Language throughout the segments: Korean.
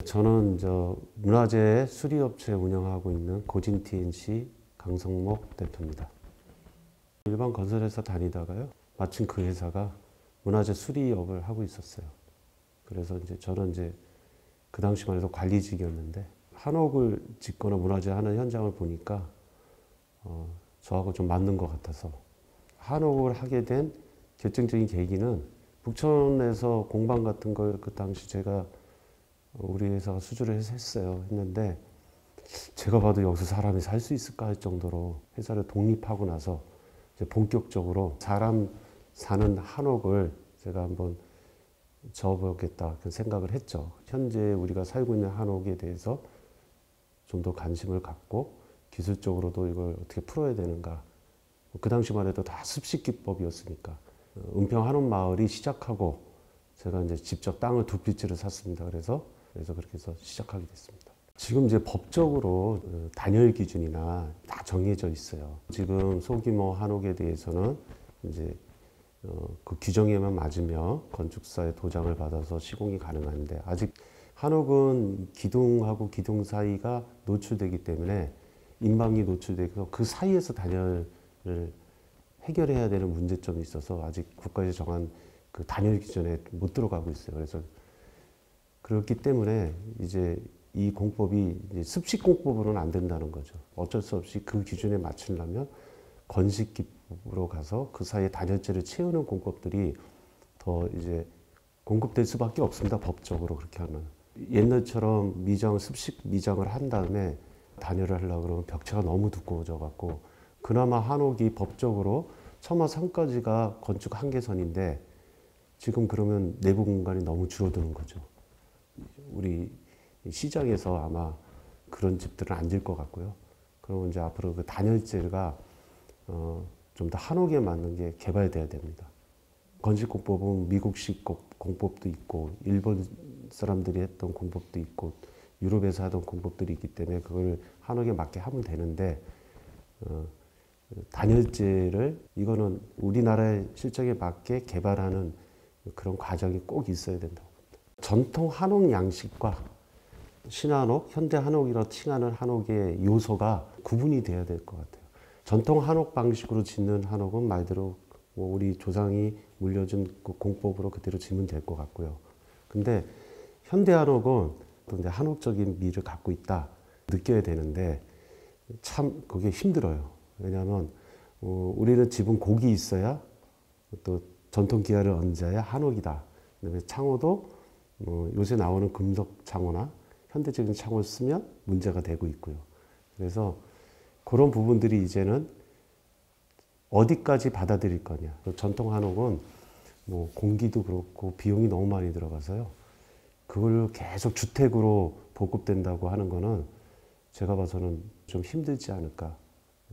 저는 문화재 수리업체 운영하고 있는 고진 TNC 강성목 대표입니다. 일반 건설회사 다니다가요. 마침 그 회사가 문화재 수리업을 하고 있었어요. 그래서 저는 그 당시만 해도 관리직이었는데 한옥을 짓거나 문화재 하는 현장을 보니까 저하고 좀 맞는 것 같아서 한옥을 하게 된 결정적인 계기는 북촌에서 공방 같은 걸 그 당시 제가 우리 회사가 수주를 해서 했는데 제가 봐도 여기서 사람이 살 수 있을까 할 정도로 회사를 독립하고 나서 이제 본격적으로 사람 사는 한옥을 제가 한번 지어보겠다 그 생각을 했죠. 현재 우리가 살고 있는 한옥에 대해서 좀 더 관심을 갖고 기술적으로도 이걸 어떻게 풀어야 되는가. 그 당시만 해도 다 습식기법이었으니까. 은평 한옥마을이 시작하고 제가 이제 직접 땅을 2필지를 샀습니다. 그래서 그렇게 해서 시작하게 됐습니다. 지금 법적으로 단열 기준이나 다 정해져 있어요. 지금 소규모 한옥에 대해서는 그 규정에만 맞으며 건축사의 도장을 받아서 시공이 가능한데 아직 한옥은 기둥하고 기둥 사이가 노출되기 때문에 인방이 노출되고 그 사이에서 단열을 해결해야 되는 문제점이 있어서 아직 국가에서 정한 그 단열 기준에 못 들어가고 있어요. 그래서 그렇기 때문에 이 공법이 습식공법으로는 안 된다는 거죠. 어쩔 수 없이 그 기준에 맞추려면 건식기법으로 가서 그 사이에 단열재를 채우는 공법들이 더 공급될 수밖에 없습니다. 법적으로 그렇게 하면. 옛날처럼 습식 미장을 한 다음에 단열을 하려고 그러면 벽체가 너무 두꺼워져 갖고 그나마 한옥이 법적으로 처마 3까지가 건축 한계선인데 지금 그러면 내부 공간이 너무 줄어드는 거죠. 우리 시장에서 아마 그런 집들은 안 질 것 같고요. 그러면 앞으로 그 단열재가 좀 더 한옥에 맞는 게 개발돼야 됩니다. 건식공법은 미국식 공법도 있고 일본 사람들이 했던 공법도 있고 유럽에서 하던 공법들이 있기 때문에 그걸 한옥에 맞게 하면 되는데 단열재를 이거는 우리나라의 실정에 맞게 개발하는 그런 과정이 꼭 있어야 된다고 봅니다. 전통 한옥 양식과 신한옥, 현대 한옥이라고 칭하는 한옥의 요소가 구분이 돼야 될 것 같아요. 전통 한옥 방식으로 짓는 한옥은 말대로 우리 조상이 물려준 그 공법으로 그대로 지으면 될 것 같고요. 근데 현대 한옥은 또 한옥적인 미를 갖고 있다 느껴야 되는데 참 그게 힘들어요. 왜냐하면 우리는 집은 곡이 있어야 또 전통 기와를 얹어야 한옥이다. 그다음에 창호도 요새 나오는 금속 창호나 현대적인 창호를 쓰면 문제가 되고 있고요. 그래서 그런 부분들이 이제는 어디까지 받아들일 거냐. 전통 한옥은 공기도 그렇고 비용이 너무 많이 들어가서요. 그걸 계속 주택으로 보급된다고 하는 거는 제가 봐서는 좀 힘들지 않을까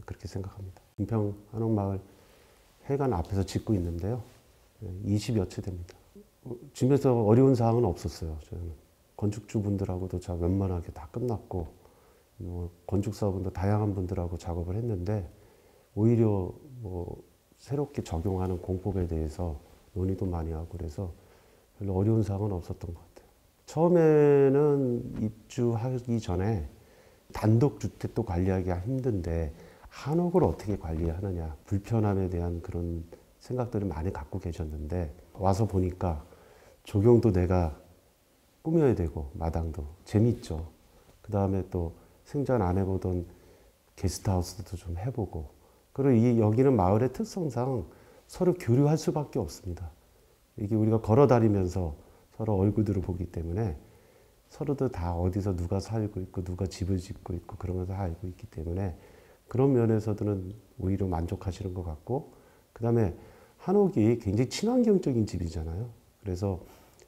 그렇게 생각합니다. 은평 한옥마을 회관 앞에서 짓고 있는데요. 20여 채 됩니다. 집에서 어려운 사항은 없었어요. 저는 건축주분들하고도 원만하게 다 끝났고 건축사분도 다양한 분들하고 작업을 했는데 오히려 새롭게 적용하는 공법에 대해서 논의도 많이 하고 그래서 별로 어려운 사항은 없었던 것 같아요. 처음에는 입주하기 전에 단독주택도 관리하기가 힘든데 한옥을 어떻게 관리하느냐 불편함에 대한 그런 생각들을 많이 갖고 계셨는데 와서 보니까 조경도 내가 꾸며야 되고 마당도 재밌죠. 그 다음에 또 생전 안 해보던 게스트하우스도 좀 해보고 그리고 여기는 마을의 특성상 서로 교류할 수밖에 없습니다. 이게 우리가 걸어 다니면서 서로 얼굴들을 보기 때문에 서로들 다 어디서 누가 살고 있고 누가 집을 짓고 있고 그러면서 알고 있기 때문에 그런 면에서는 오히려 만족하시는 것 같고 그 다음에 한옥이 굉장히 친환경적인 집이잖아요. 그래서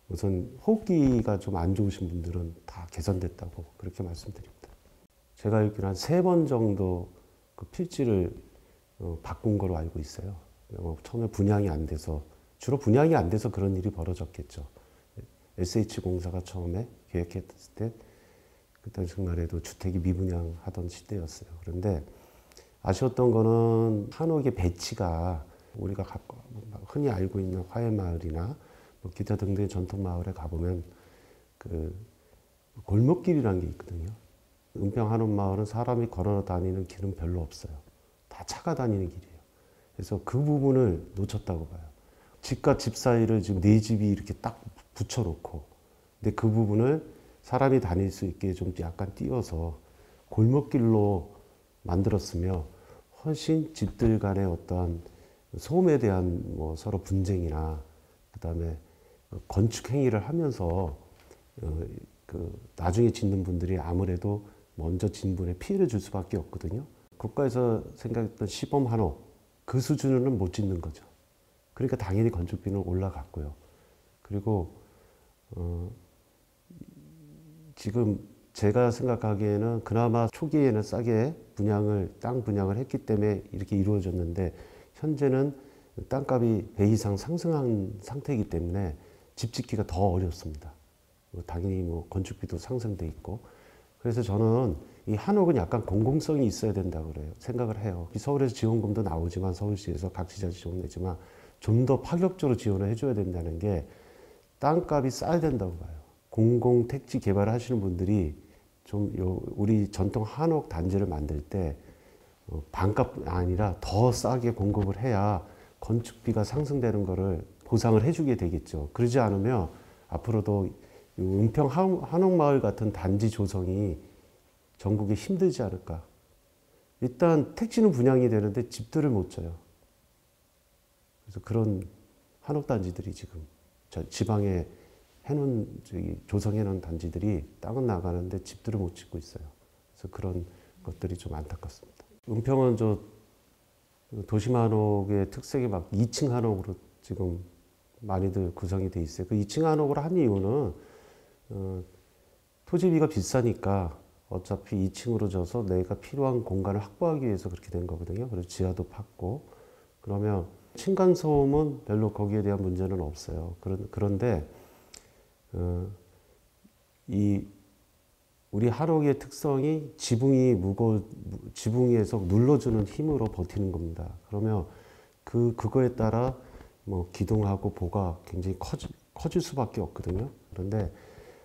우선 호흡기가 좀 안 좋으신 분들은 다 개선됐다고 그렇게 말씀드립니다. 제가 알기로 한 3번 정도 그 필지를 바꾼 걸로 알고 있어요. 처음에 분양이 안 돼서 주로 분양이 안 돼서 그런 일이 벌어졌겠죠. SH공사가 처음에 계획했을 때 그때 정말 해도 주택이 미분양하던 시대였어요. 그런데 아쉬웠던 거는 한옥의 배치가 우리가 흔히 알고 있는 화훼마을이나 기타 등등의 전통 마을에 가보면 그 골목길이라는 게 있거든요. 은평 한옥마을은 사람이 걸어 다니는 길은 별로 없어요. 다 차가 다니는 길이에요. 그래서 그 부분을 놓쳤다고 봐요. 집과 집 사이를 지금 네 집이 이렇게 딱 붙여놓고, 근데 그 부분을 사람이 다닐 수 있게 좀 약간 띄워서 골목길로 만들었으며 훨씬 집들 간의 어떠한 소음에 대한 뭐 서로 분쟁이나 그다음에 건축 행위를 하면서 그 나중에 짓는 분들이 아무래도 먼저 짓는 분에 피해를 줄 수밖에 없거든요. 국가에서 생각했던 시범 한옥 그 수준으로는 못 짓는 거죠. 그러니까 당연히 건축비는 올라갔고요. 그리고 지금 제가 생각하기에는 그나마 초기에는 싸게 땅 분양을 했기 때문에 이렇게 이루어졌는데, 현재는 땅값이 배 이상 상승한 상태이기 때문에 집 짓기가 더 어렵습니다. 당연히 뭐 건축비도 상승돼 있고. 그래서 저는 이 한옥은 약간 공공성이 있어야 된다고 그래요. 생각을 해요. 서울에서 지원금도 나오지만, 서울시에서 각 지자 지원 내지만 좀 더 파격적으로 지원을 해줘야 된다는 게, 땅값이 싸야 된다고 봐요. 공공택지 개발하시는 분들이 좀 우리 전통 한옥 단지를 만들 때 반값 아니라 더 싸게 공급을 해야 건축비가 상승되는 거를 보상을 해주게 되겠죠. 그러지 않으면 앞으로도 은평 한옥마을 같은 단지 조성이 전국에 힘들지 않을까. 일단 택지는 분양이 되는데 집들을 못 져요. 그래서 그런 한옥단지들이 지금 지방에 조성해놓은 단지들이 땅은 나가는데 집들을 못 짓고 있어요. 그래서 그런 것들이 좀 안타깝습니다. 은평은 도심 한옥의 특색이 막 2층 한옥으로 지금 많이들 구성이 돼 있어요. 그 2층 한옥을 한 이유는 토지비가 비싸니까 어차피 2층으로 져서 내가 필요한 공간을 확보하기 위해서 그렇게 된 거거든요. 그래서 지하도 팠고, 그러면 층간소음은 별로 거기에 대한 문제는 없어요. 그런데 우리 한옥의 특성이 지붕에서 눌러주는 힘으로 버티는 겁니다. 그러면 그거에 따라 뭐 기둥하고 보가 굉장히 커질 수밖에 없거든요. 그런데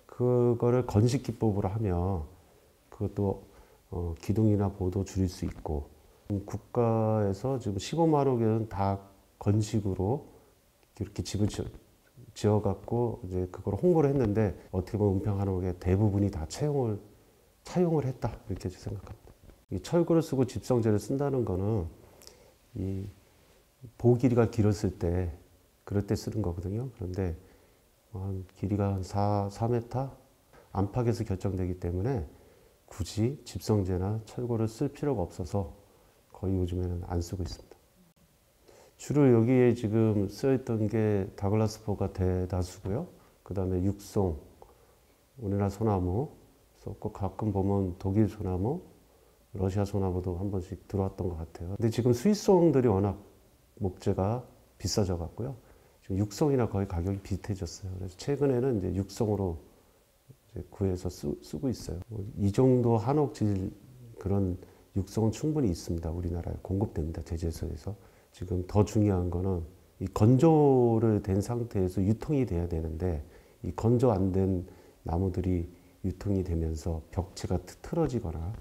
그거를 건식 기법으로 하면 그것도 기둥이나 보도 줄일 수 있고, 국가에서 지금 시범 한옥에는 다 건식으로 이렇게 집을 지어갖고 이제 그걸 홍보를 했는데, 어떻게 보면 은평 한옥의 대부분이 다 차용을 했다, 이렇게 생각합니다. 이 철골을 쓰고 집성재를 쓴다는 거는 이 보길이가 길었을 때 그럴 때 쓰는 거거든요. 그런데 한 길이가 한 4m 안팎에서 결정되기 때문에 굳이 집성재나 철골을 쓸 필요가 없어서 거의 요즘에는 안 쓰고 있습니다. 주로 여기에 지금 쓰여있던 게 다글라스 포가 대다수고요. 그 다음에 육송, 우리나라 소나무 썼고, 가끔 보면 독일 소나무, 러시아 소나무도 한 번씩 들어왔던 것 같아요. 근데 지금 수입송들이 워낙 목재가 비싸져 갖고요. 지금 육송이나 거의 가격이 비슷해졌어요. 그래서 최근에는 이제 육송으로 이제 구해서 쓰고 있어요. 이 정도 한옥질 그런 육성은 충분히 있습니다. 우리나라에 공급됩니다. 제재소에서. 지금 더 중요한 거는 이 건조를 된 상태에서 유통이 돼야 되는데, 이 건조 안 된 나무들이 유통이 되면서 벽체가 틀어지거나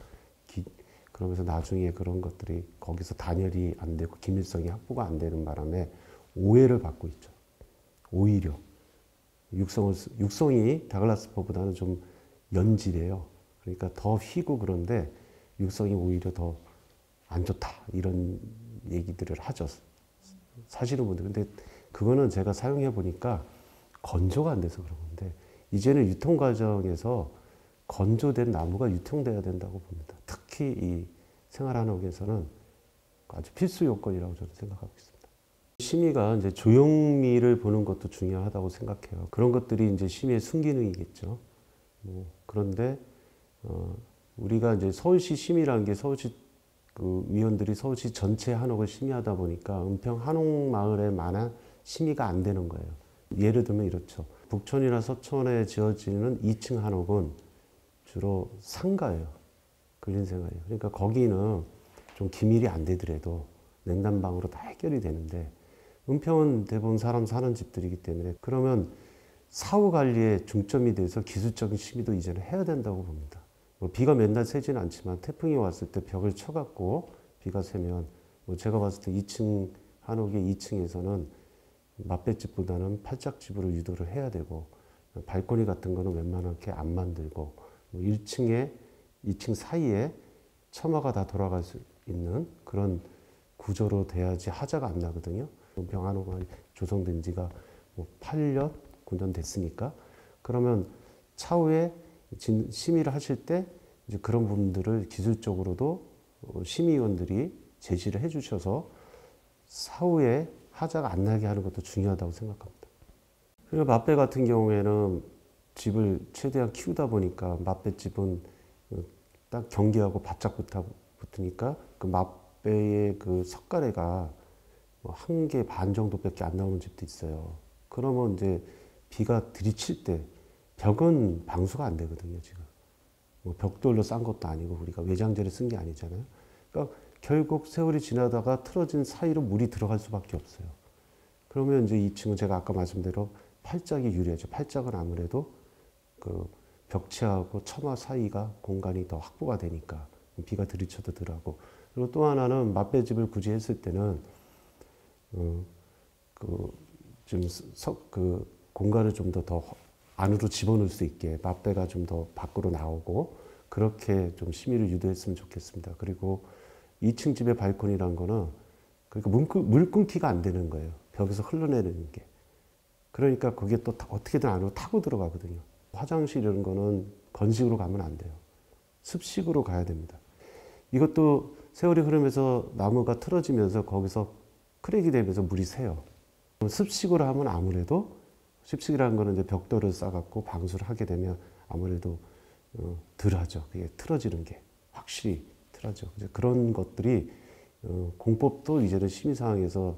그러면서 나중에 그런 것들이 거기서 단열이 안 되고 기밀성이 확보가 안 되는 바람에 오해를 받고 있죠. 오히려 육성이 다글라스 포보다는 좀 연질이에요. 그러니까 더 휘고, 그런데 육성이 오히려 더 안 좋다, 이런 얘기들을 하죠, 사시는 분들. 근데 그거는 제가 사용해 보니까 건조가 안 돼서 그런 건데, 이제는 유통 과정에서 건조된 나무가 유통돼야 된다고 봅니다. 특히 이 생활한옥에서는 아주 필수 요건이라고 저는 생각하고 있습니다. 심의가 이제 조형미를 보는 것도 중요하다고 생각해요. 그런 것들이 이제 심의의 순기능이겠죠. 그런데 우리가 이제 서울시 심의라는 게 서울시 그 위원들이 서울시 전체 한옥을 심의하다 보니까 은평 한옥마을에 만한 심의가 안 되는 거예요. 예를 들면 이렇죠. 북촌이나 서촌에 지어지는 2층 한옥은 주로 상가예요. 근린생활이에요. 그러니까 거기는 좀 기밀이 안 되더라도 냉난방으로 다 해결이 되는데, 은평은 대부분 사람 사는 집들이기 때문에, 그러면 사후 관리에 중점이 돼서 기술적인 심의도 이제는 해야 된다고 봅니다. 뭐 비가 맨날 새지는 않지만 태풍이 왔을 때 벽을 쳐갖고 비가 새면 뭐 제가 봤을 때 2층 한옥의 2층에서는 맞배집보다는 팔짝집으로 유도를 해야 되고 발코니 같은 거는 웬만하게 안 만들고 뭐 1층에 2층 사이에 처마가 다 돌아갈 수 있는 그런 구조로 돼야지 하자가 안 나거든요. 은평 한옥이 조성된 지가 뭐 8년, 9년 됐으니까 그러면 차후에 심의를 하실 때 이제 그런 부분들을 기술적으로도 심의위원들이 제시를 해주셔서 사후에 하자가 안 나게 하는 것도 중요하다고 생각합니다. 그리고 맛배 같은 경우에는 집을 최대한 키우다 보니까 맛배집은 딱 경계하고 바짝 붙으니까 그 맛배의 그 석가래가 한 개 반 정도밖에 안 나오는 집도 있어요. 그러면 이제 비가 들이칠 때 벽은 방수가 안 되거든요, 지금. 뭐 벽돌로 싼 것도 아니고 우리가 외장재를 쓴 게 아니잖아요. 그러니까 결국 세월이 지나다가 틀어진 사이로 물이 들어갈 수밖에 없어요. 그러면 이제 2층은 제가 아까 말씀대로 팔짝이 유리하죠. 팔짝은 아무래도 그 벽체하고 처마 사이가 공간이 더 확보가 되니까 비가 들이쳐도 덜하고. 그리고 또 하나는 맛배집을 굳이 했을 때는 그 공간을 좀 더 안으로 집어넣을 수 있게 맛배가 좀 더 밖으로 나오고 그렇게 좀 심의를 유도했으면 좋겠습니다. 그리고 2층 집의 발코니란 거는 그러니까 물 끊기가 안 되는 거예요. 벽에서 흘러내리는 게. 그러니까 그게 또 어떻게든 안으로 타고 들어가거든요. 화장실 이런 거는 건식으로 가면 안 돼요. 습식으로 가야 됩니다. 이것도 세월이 흐르면서 나무가 틀어지면서 거기서 크랙이 되면서 물이 새요. 습식으로 하면 아무래도 습식이라는 거는 이제 벽돌을 싸갖고 방수를 하게 되면 아무래도 덜 하죠. 그게 틀어지는 게 확실히 틀어져. 그런 것들이 공법도 이제는 심의사항에서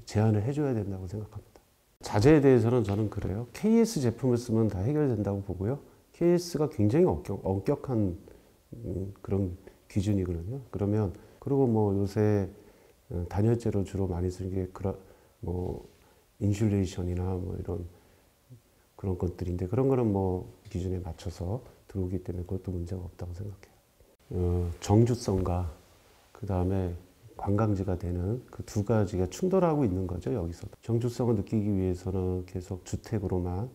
제한을 해줘야 된다고 생각합니다. 자재에 대해서는 저는 그래요. KS 제품을 쓰면 다 해결된다고 보고요. KS가 굉장히 엄격한 그런 기준이거든요. 그리고 뭐 요새 단열재로 주로 많이 쓰는 게 뭐 인슐레이션이나 뭐 이런 그런 것들인데 그런 거는 뭐 기준에 맞춰서 들어오기 때문에 그것도 문제가 없다고 생각해요. 정주성과 그 다음에 관광지가 되는 그 두 가지가 충돌하고 있는 거죠, 여기서. 정주성을 느끼기 위해서는 계속 주택으로만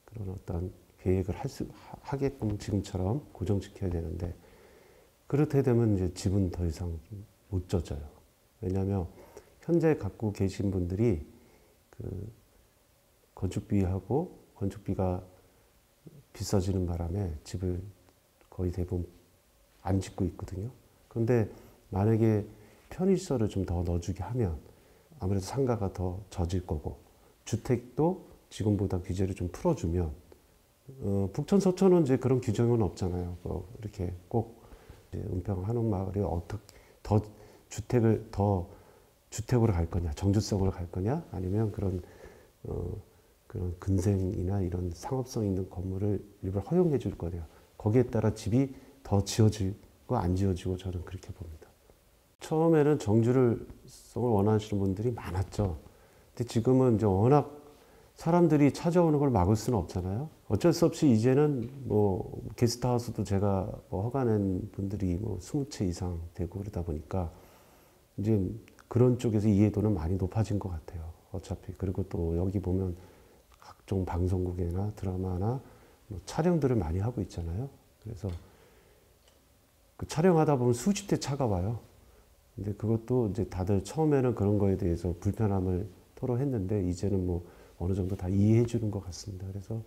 그런 어떤 계획을 하게끔 지금처럼 고정시켜야 되는데 그렇게 되면 이제 집은 더 이상 못 져져요. 왜냐하면 현재 갖고 계신 분들이 그 건축비하고 건축비가 비싸지는 바람에 집을 거의 대부분 안 짓고 있거든요. 그런데 만약에 편의시설을 좀 더 넣어주게 하면 아무래도 상가가 더 젖을 거고 주택도 지금보다 규제를 좀 풀어주면 북촌 서촌은 이제 그런 규정은 없잖아요. 이렇게 꼭 은평 한옥마을에 어떻게 더 주택으로 갈 거냐, 정주성으로 갈 거냐, 아니면 그런 근생이나 이런 상업성 있는 건물을 일부러 허용해 줄 거냐. 거기에 따라 집이 더 지어지고 안 지어지고 저는 그렇게 봅니다. 처음에는 정주성을 원하시는 분들이 많았죠. 근데 지금은 이제 워낙 사람들이 찾아오는 걸 막을 수는 없잖아요. 어쩔 수 없이 이제는 뭐 게스트하우스도 제가 뭐 허가낸 분들이 뭐 20채 이상 되고 그러다 보니까 이제 그런 쪽에서 이해도는 많이 높아진 것 같아요. 어차피. 그리고 또 여기 보면 각종 방송국이나 드라마나 뭐 촬영들을 많이 하고 있잖아요. 그래서 그 촬영하다 보면 수십 대 차가 와요. 근데 그것도 이제 다들 처음에는 그런 거에 대해서 불편함을 토로했는데 이제는 뭐 어느 정도 다 이해해 주는 것 같습니다. 그래서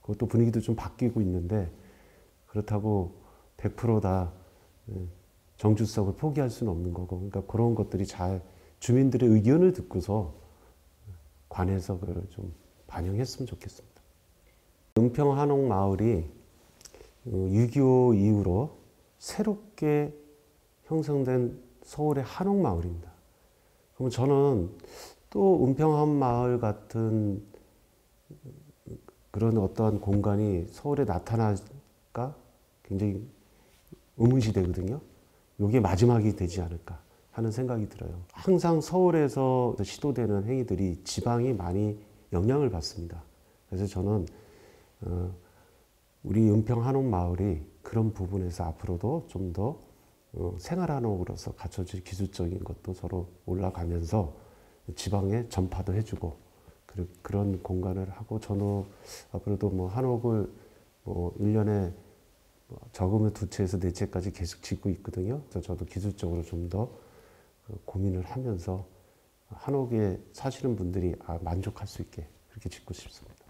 그것도 분위기도 좀 바뀌고 있는데 그렇다고 100%다 정주성을 포기할 수는 없는 거고, 그러니까 그런 것들이 잘 주민들의 의견을 듣고서 관해서 그걸 좀 반영했으면 좋겠습니다. 은평 한옥마을이 6.25 이후로 새롭게 형성된 서울의 한옥마을입니다. 그러면 저는 또 은평 한마을 같은 그런 어떠한 공간이 서울에 나타날까 굉장히 의문시 되거든요. 이게 마지막이 되지 않을까 하는 생각이 들어요. 항상 서울에서 시도되는 행위들이 지방이 많이 영향을 받습니다. 그래서 저는 우리 은평 한옥 마을이 그런 부분에서 앞으로도 좀 더 생활 한옥으로서 갖춰질 기술적인 것도 서로 올라가면서 지방에 전파도 해주고 그런 공간을 하고 저는 앞으로도 뭐 한옥을 뭐 1년에 적으면 2채에서 4채까지 계속 짓고 있거든요. 그래서 저도 기술적으로 좀 더 고민을 하면서 한옥에 사시는 분들이 만족할 수 있게 그렇게 짓고 싶습니다.